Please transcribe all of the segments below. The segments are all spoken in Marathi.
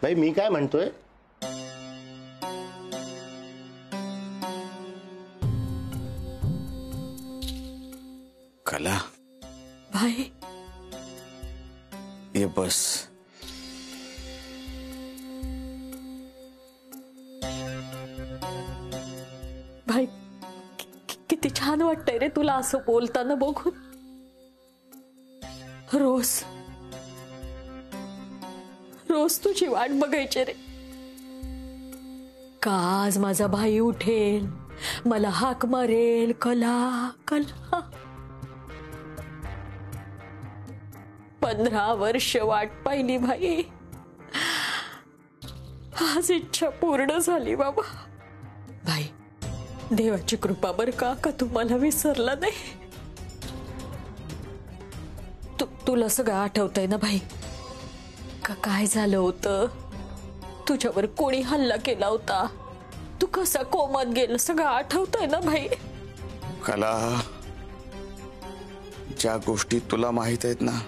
भाई मी काय म्हणतोय, कला भाई ये बस. भाई किती छान वाटतंय रे तुला असं बोलताना बघून. रोज रोज तुझी वाट बघायची रे. का आज माझा भाई उठेल, मला हाक मारेल, कला कला. 15 वर्ष वाट पाहिली भाई, आज इच्छा पूर्ण झाली बाबा. भाई देवाची कृपा बर का तुम्हाला विसरला नाही. तुला सगळं आठवतंय ना भाई, का काय झालं होतं, तुझ्यावर कोणी हल्ला केला होता, तू कसा कोमात गेला, सगळं आठवतंय ना भाई. कला ज्या गोष्टी तुला माहित आहेत ना,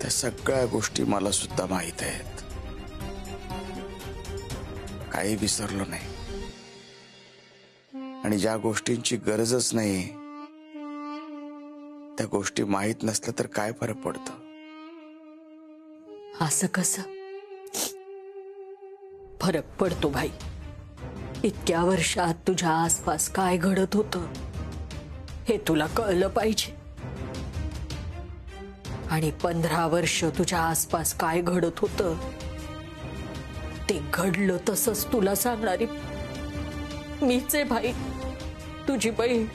त्या सगळ्या गोष्टी मला सुद्धा माहित आहेत. काही विसरलो नाही. आणि ज्या गोष्टींची गरजच नाही, त्या गोष्टी माहित नसल्या तर काय फरक पडतो. असं कसं फरक पडतो भाई. इतक्या वर्षात तुझ्या आसपास काय घडत होतं हे तुला कळलं पाहिजे. आणि 15 वर्ष तुझ्या आसपास काय घडत होतं ते घडलं तसंच तुला सांगणारी मीच आहे भाई, तुझी बहीण.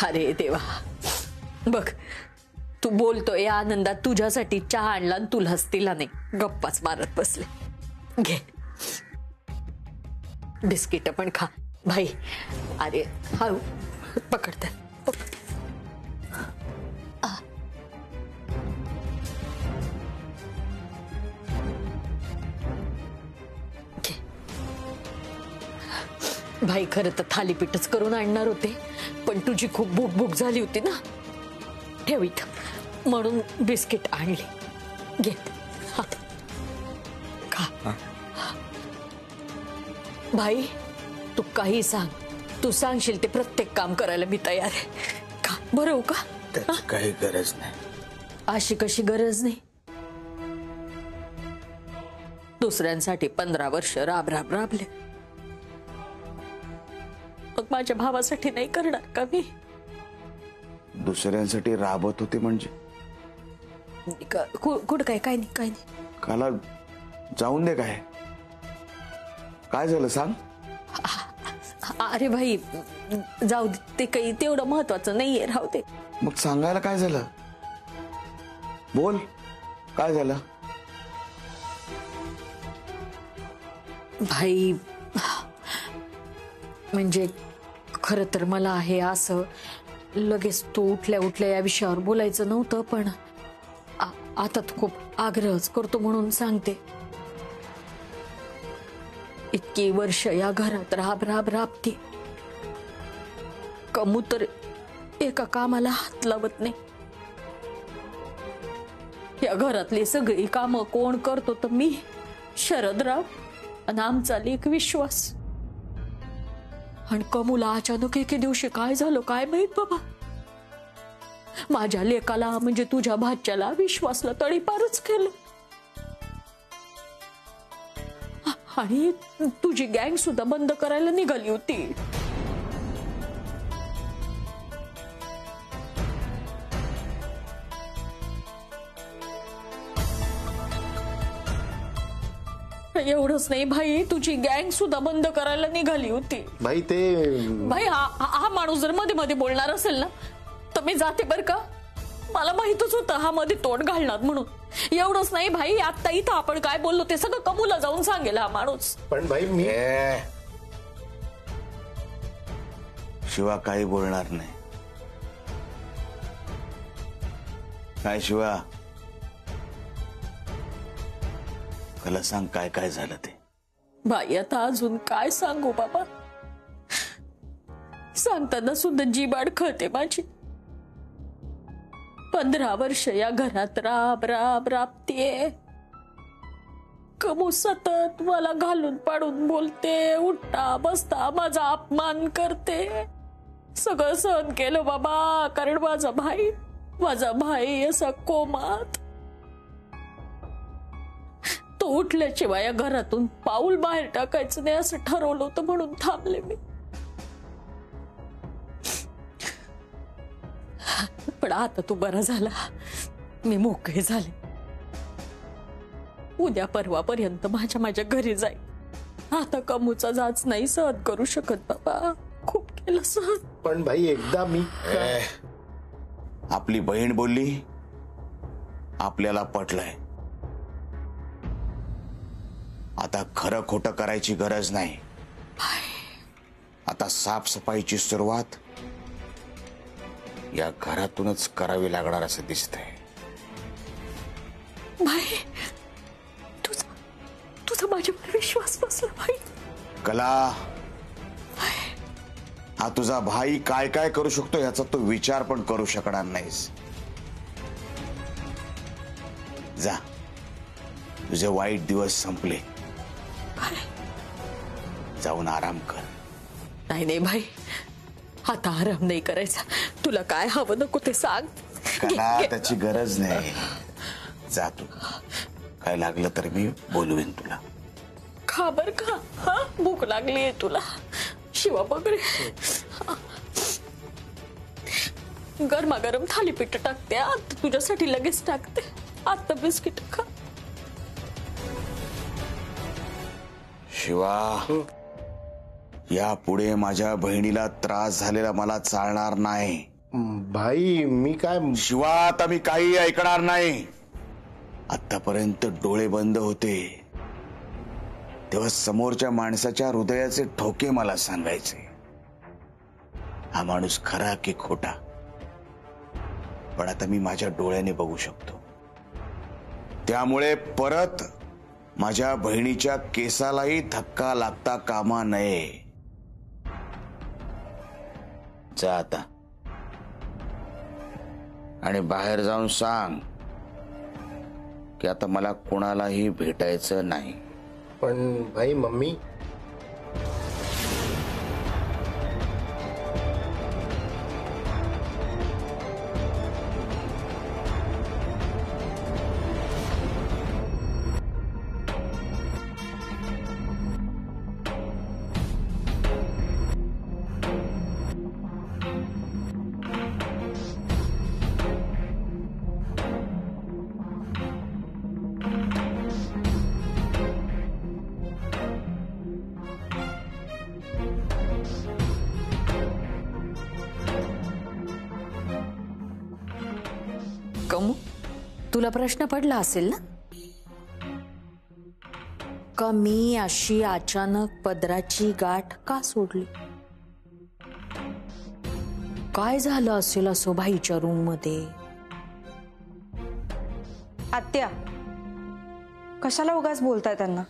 अरे देवा, बघ तू बोलतोय या आनंदात तुझ्यासाठी चहा आणला आणि तुला हसतीला नाही, गप्पाच मारत बसले. घे बिस्किट पण खा भाई. अरे हळू पकडते. भाई खरं तर थालीपीठच करून आणणार होते, पण तुझी खूप भूक झाली होती ना, ठेव इथं म्हणून बिस्किट आणले. घे खा. भाई तू काही सांग, तू सांगशील ते प्रत्येक काम करायला मी तयार आहे. खा बरं का. त्याची काही गरज नाही. अशी कशी गरज नाही. दुसऱ्यांसाठी 15 वर्ष राबले, मग माझ्या भावासाठी नाही करणार का मी. दुसऱ्यांसाठी राबत होते म्हणजे कुठं काय नाही. काला जाऊन दे. काय झालं सांग. अरे भाई जाऊ दे, ते काही तेवढं महत्वाचं नाहीये, राहू दे. मग सांगायला काय झालं, बोल काय झालं. भाई म्हणजे खरं तर मला हे असं लगेच तू उठल्या या विषयावर बोलायचं नव्हतं, पण आता खूप आग्रहच करतो म्हणून सांगते. इतकी वर्ष या घरात राबते, कमू तर एका कामाला हात लावत नाही. या घरातली सगळी कामं कोण करतो तर मी, शरदराव आणि आमचा लेक विश्वास. आणि कमूला अचानक एके दिवशी काय झालं काय माहित बाबा. माझ्या लेकाला म्हणजे तुझ्या भाच्याला विश्वासला तडीपारच केलं. आणि तुझी गँग सुद्धा बंद करायला निघाली होती. एवढंच नाही भाई, तुझी गँग सुद्धा बंद करायला निघाली होती. भाई हा माणूस जर मध्ये बोलणार असेल ना तर मी जाते बर का. मला माहितच होतं हा मध्ये तोंड घालणार म्हणून. एवढंच नाही भाई, आता इथं आपण काय बोललो ते सगळं कमूला जाऊन सांगेल हा माणूस. पण भाई मी शिवा काही बोलणार नाही. काय शिवा, मला सांग काय काय झालं ते. भाई आता अजून काय सांगू बाबा, सांगताना सुद्धा जीभ अडखळते माझी. 15 वर्ष या घरात राब राब राबतीये. कमू सतत मला घालून पाडून बोलते, उठता बसता माझा अपमान करते. सगळं सहन केलं बाबा, कारण माझा भाई असा कोमात. तो उठल्याशिवाय या घरातून पाऊल बाहेर टाकायचं नाही असं ठरवलं होतं, म्हणून थांबले मी. पण आता तू बरा झाला, मी मोकळे झाले. उद्या परवापर्यंत माझ्या घरी जाईल. आता कमूचा जाच नाही सहन करू शकत बाबा, खूप केलं सहन. पण भाई एकदा मी आपली बहीण बोलली, आपल्याला पटलंय. आता खरं खोटं करायची गरज नाही. आता साफसफाईची सुरुवात या घरातूनच करावी लागणार असं दिसतंय. भाई तुझा माझ्यावर विश्वास बसला भाई. कला, हा तुझा भाई काय काय करू शकतो याचा तू विचार पण करू शकणार नाहीस. जा, तुझे वाईट दिवस संपले, जाऊन आराम कर. नाही भाई, आता आराम नाही करायचा. तुला काय हवं नको ते सांग. कला, त्याची गरज नाही. जा तू, काय लागलं तर मी बोलवेन तुला. खा बर का, हा भूक लागली तुला. शिवा बघरे, गरमागरम थालीपीठ टाकते. आता तुझ्यासाठी लगेच टाकते. आता बिस्किट खा. शिवा, या पुढे माझ्या बहिणीला त्रास झालेला मला चालणार नाही. भाई मी काय शिवा, आता मी काही ऐकणार नाही. आतापर्यंत डोळे बंद होते तेव्हा समोरच्या माणसाच्या हृदयाचे ठोके मला सांगायचे. हा माणूस खरा की खोटा, पण आता मी माझ्या डोळ्याने बघू शकतो. त्यामुळे परत माझ्या बहिणीच्या केसालाही धक्का लागता कामा नये. जा आता आणि बाहेर जाऊन सांग की आता मला कोणालाही भेटायचं नाही. पण भाई मम्मी, कमू, तुला प्रश्न पडला असेल ना, का मी अशी अचानक पदराची गाठ का सोडली? काय झालं असेल असं भाईच्या रूम मध्ये? आत्या, कशाला उगाच बोलताय त्यांना?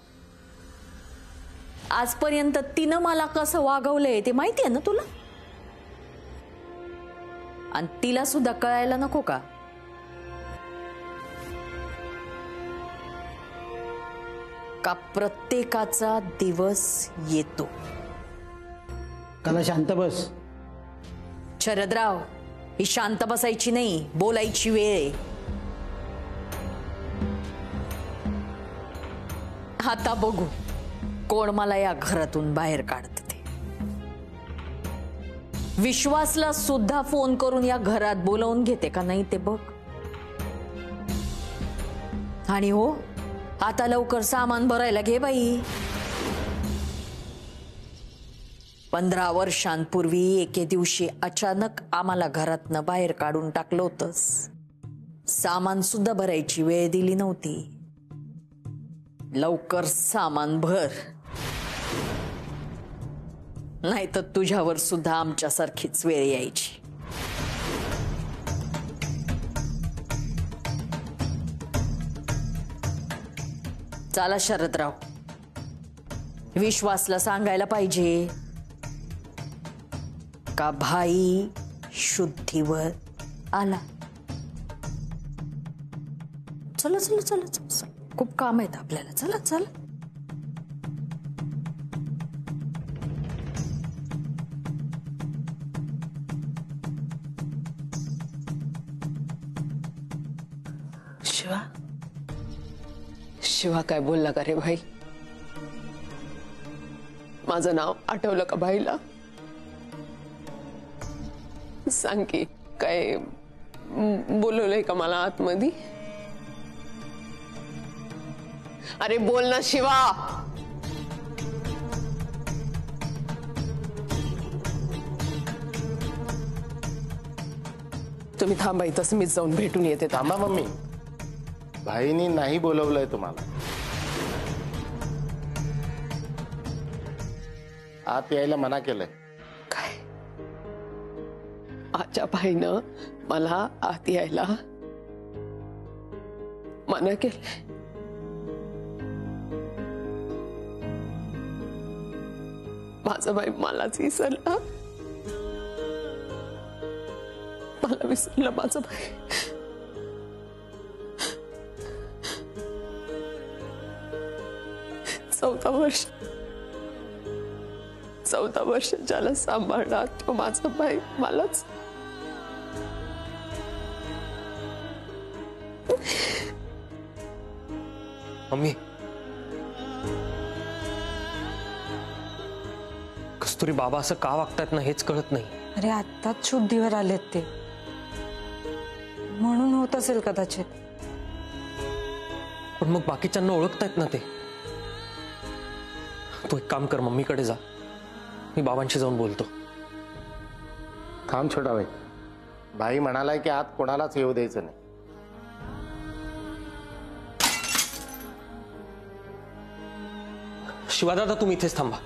आजपर्यंत तिनं मला कसं वागवलंय ते माहितीये ना तुला, आणि तिला सुद्धा कळायला नको का? का प्रत्येकाचा दिवस येतो. कला, शांत बस. शरदराव, ही शांत बसायची नाही, बोलायची वेळ आहे. आता बघू कोण मला या घरातून बाहेर काढते ते. विश्वासला सुद्धा फोन करून या घरात बोलावून घेते का नाही ते बघ. आणि हो, आता लवकर सामान भरायला घे बाई. 15 वर्षांपूर्वी एके दिवशी अचानक आम्हाला घरातनं बाहेर काढून टाकलं होतंस. सामान सुद्धा भरायची वेळ दिली नव्हती. लवकर सामान भर, नाही तर तुझ्यावर सुद्धा आमच्यासारखीच वेळ यायची. चला शरदराव, विश्वासला सांगायला पाहिजे का भाई शुद्धीवर आला. चला चला चला चला, खूप काम आहेत आपल्याला. चला चला. शिवा, शिवा काय बोलला का रे भाई? माझं नाव आठवलं का भाईला? सांग की काय बोलवलंय का मला आतमध्ये? अरे बोल ना शिवा. तुम्ही थांबा इथंच, मीच जाऊन भेटून येते. थांबा मम्मी, भाईनी नाही बोलवलंय तुम्हाला. आत यायला मना केलंय. काय? आजच्या भाईनं मला आत यायला मना केलंय? माझा भाई मलाच विसरला. मला विसरलं माझा भाई. चौदा वर्ष ज्याला सांभाळला तो माझा भाई मलाच. मम्मी, कस्तुरी बाबा असं का वागतात ना हेच कळत नाही. अरे आत्ताच शुद्धीवर आलेत ते, म्हणून होत असेल कदाचित. पण मग बाकीच्यांना ओळखतायत ना ते. तू एक काम कर, मम्मीकडे जा, मी बाबांशी जाऊन बोलतो. थांब छोटा भाई, भाई म्हणालाय की आत कोणालाच येऊ द्यायचं नाही. शिवादादा तुम्ही इथेच थांबा.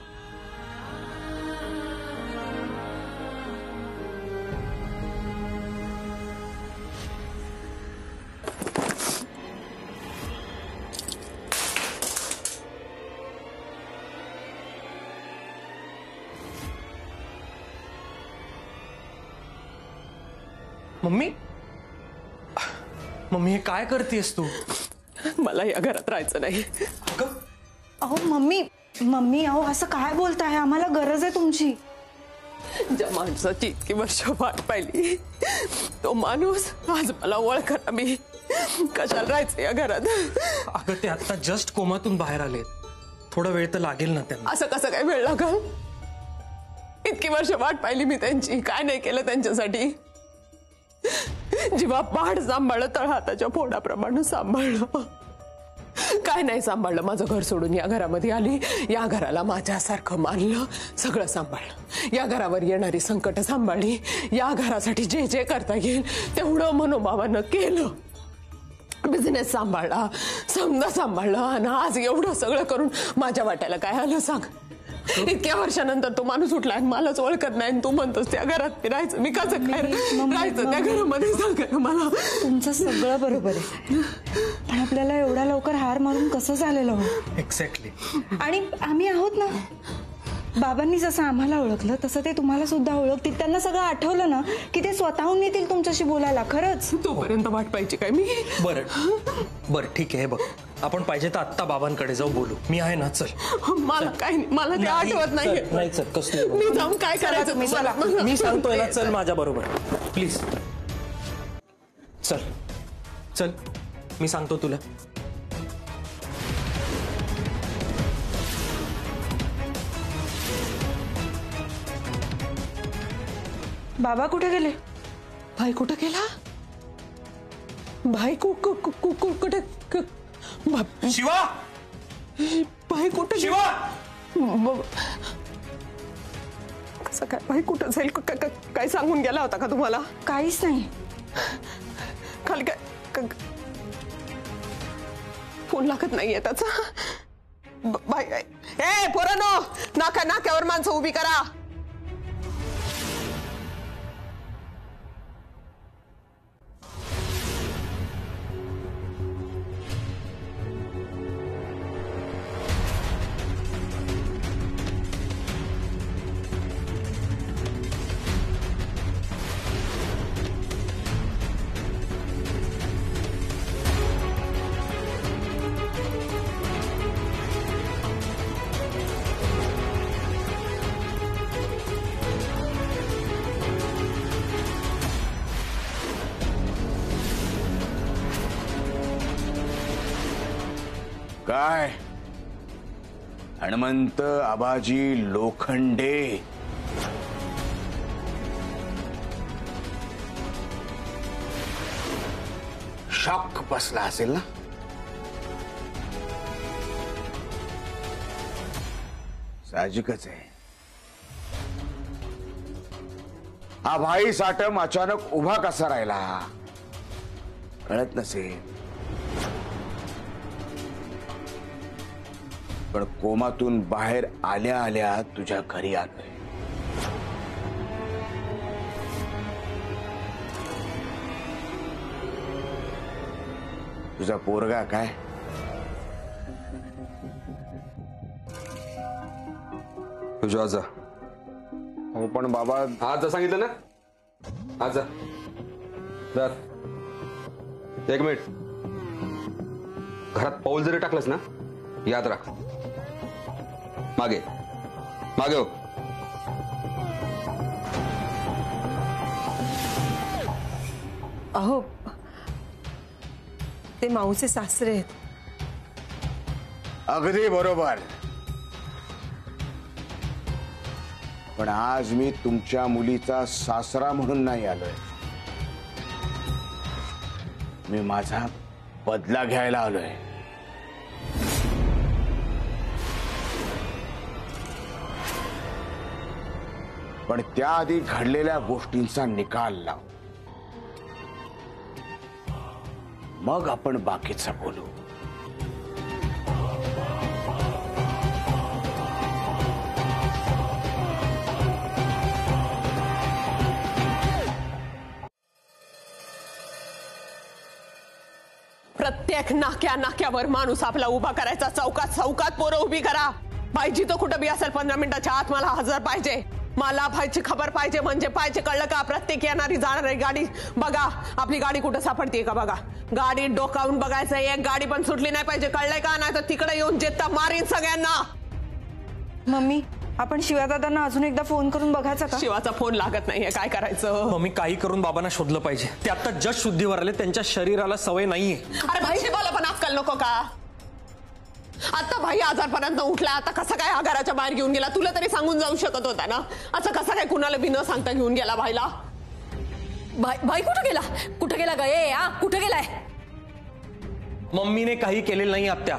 मम्मी, मम्मी हे काय करतेस तू? मला या घरात राहायचं नाही. अहो मम्मी, मम्मी अहो असं काय बोलताय? आम्हाला गरज आहे तुमची. ज्या माणसाची इतकी वर्ष वाट पाहिली तो माणूस आज मला ओळखत. मी कशाला राहायचं या घरात? अगं ते आता जस्ट कोमातून बाहेर आले, थोडा वेळ तर लागेल ना त्यांना. असं कसं काय वेळ लागल? इतकी वर्ष वाट पाहिली मी त्यांची, काय नाही केलं त्यांच्यासाठी? जीवा पाड सांभाळलं, तळ हाताच्या फोडाप्रमाणे सांभाळलं. काय नाही सांभाळलं. माझं घर सोडून या घरामध्ये आली, या घराला माझ्यासारखं मानलं, सगळं सांभाळलं. या घरावर येणारी संकट सांभाळली, या घरासाठी जे जे करता येईल तेवढं मनोभावानं केलं. बिझनेस सांभाळला, समजा सांभाळलं, आणि आज एवढं सगळं करून माझ्या वाट्याला काय आलं सांग? इतक्या वर्षानंतर तो माणूस उठला आणि मलाच ओळखत नाही, आणि तू म्हणतोस त्या घरात फिरायचं. मी कसं काय राहायचं त्या घरामध्ये सांग मला? तुमचं सगळं बरोबर आहे, पण आपल्याला एवढा लवकर हार मारून कसं झालेलं हो? एक्झॅक्टली. आणि आम्ही आहोत ना. बाबांनी जसं आम्हाला ओळखलं तसं ते तुम्हाला सुद्धा ओळखतील. त्यांना सगळं आठवलं ना की ते स्वतःहून येतील तुमच्याशी बोलायला. खरंच तोपर्यंत वाट पाहिजे काय मी? बरं ठीक आहे. बघ, आपण पाहिजे तर आत्ता बाबांकडे जाऊ, बोलू. मी आहे ना, चल. मला काय नाही, मला ते आठवत नाहीये. नाही चल, कसं मी जाऊन काय करायचं? मी सांगतोय ना, चल माझ्या बरोबर प्लीज. चल चल, मी सांगतो तुला. बाबा कुठे गेले? भाई कुठं गेला? भाई कुठे? शिवा, भाई कुठे? शिवा, कसं काय? भाई कुठं जाईल? काय सांगून गेला होता का तुम्हाला? काहीच नाही. खाली काय फोन लागत नाहीये त्याचा? भाई, ए पोरांनो, नाक्यावर माणसं उभी करा. काय हनुमंत आबाजी लोखंडे शॉक बसला असेल ना? साहजिकच आहे. हा भाई साटम अचानक उभा कसा राहिला कळत नसेल, पण कोमातून बाहेर आल्या आल्या तुझ्या घरी आलोय. तुझा पोरगा काय तुझ्या आजा. हो पण बाबा आज जा सांगितलं ना, आज जा. जा. एक मिनिट. घरात पाऊल जरी टाकलंस ना, याद राख, मागे मागे हो. अहो ते माऊचे सासरे आहेत. अगदी बरोबर. पण आज मी तुमच्या मुलीचा सासरा म्हणून नाही आलोय, मी माझा बदला घ्यायला आलोय. पण त्याआधी घडलेल्या गोष्टींचा निकाल लाव, मग आपण बाकीचं बोलू. प्रत्येक नाक्या नाक्यावर माणूस आपला उभा करायचा. चौकात चौकात पोरं उभी करा. पाहिजे तो कुठं बी असेल 15 मिनिटाच्या आत मला हजर पाहिजे. मला भाईची खबर पाहिजे म्हणजे पाहिजे. कळलं का? प्रत्येक येणारी जाणारी गाडी बघा, आपली गाडी कुठं सापडते का बघा. गाडी डोकावून बघायचं, एक गाडी पण सुटली नाही पाहिजे. कळलंय का? नाही तर तिकडे येऊन जेता मारीन सगळ्यांना. मम्मी, आपण शिवादादांना अजून एकदा फोन करून बघायचा का? शिवाचा फोन लागत नाहीये, काय करायचं? मम्मी काही करून बाबांना शोधलं पाहिजे. ते आता जस्ट शुद्धीवर आले, त्यांच्या शरीराला सवय नाहीये. अरे भाई शिवाला पण अक्कल नको का? आता भाई आजारपर्यंत उठला, आता कसा काय हा घराच्या बाहेर घेऊन गेला? तुला तरी सांगून जाऊ शकत होता ना. असं कसा काय कुणाला बी न सांगता घेऊन गेला भाईला? भाई कुठं गेला? कुठं गेला गे? कुठं गेलाय? मम्मीने काही केलेलं नाही आत्या.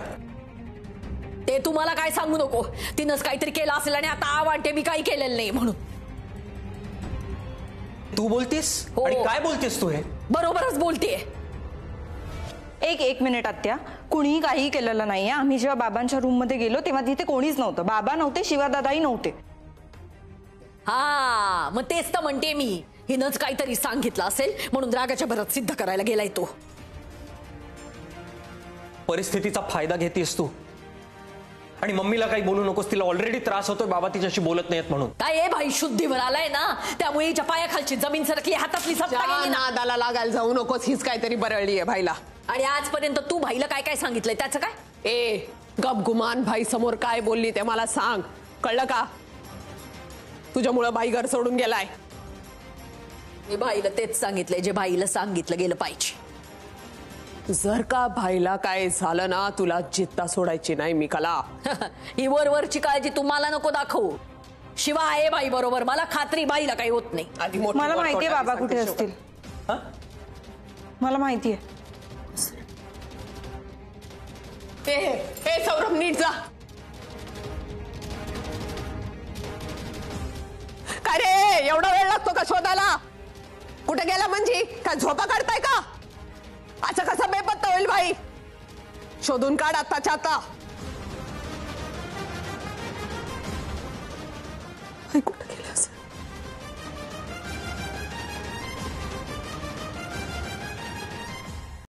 ते तुम्हाला काय सांगू नको. तिनंच काहीतरी केलं असेल आणि आता वाटते मी काही केलेलं नाही म्हणून. तू बोलतेस? हो. आणि काय बोलतेस तू? हे बरोबरच बोलतेय. एक मिनिट आत्या, कुणीही काही केलेलं नाहीये. आम्ही जेव्हा बाबांच्या रूम मध्ये गेलो तेव्हा तिथे कोणीच नव्हतं. बाबा नव्हते, शिवादादाही नव्हते. हा मग तेच तर म्हणते मी, हिनंच काहीतरी सांगितलं असेल म्हणून रागाच्या भरात सिद्ध करायला गेलाय तो. परिस्थितीचा फायदा घेतेस तू. आणि मम्मीला काही बोलू नकोस, तिला ऑलरेडी त्रास होतोय बाबा तिच्याशी बोलत नाहीत म्हणून. काय भाई शुद्धीवर आलाय ना, त्यामुळे हिच्या पायाखालची जमीन सरकली, हातातली सत्ता गेली ना. नादाला लागायला जाऊ नकोस, हीच काहीतरी बरळली आहे भाईला. आणि आजपर्यंत तू भाईला काय काय सांगितलंय त्याचं काय? गपगुमान भाई समोर काय बोलली ते मला सांग. कळलं का? तुझ्यामुळं भाई घर सोडून गेलाय. मी भाईला तेच सांगितलंय जे भाईला सांगितलं गेलं पाहिजे. जर का भाईला काय झालं ना, तुला जिद्दा सोडायची नाही मी कला. ही वरवरची काळजी तुम्हाला नको दाखवू. शिवा आहे बाई बरोबर, मला खात्री बाईला काही होत नाही. आधी मोठी मला वर माहितीये तोंडाने बाबा कुठे सांगते असतील. मला माहितीये. हे सौरभ नीट जा. काय रे, एवढा वेळ लागतो का शोधायला? कुठे गेला म्हणजे? काय झोपा काढताय का? असं कसं बेपत्ता होईल भाई? शोधून काढ आताच्या आता. कुठे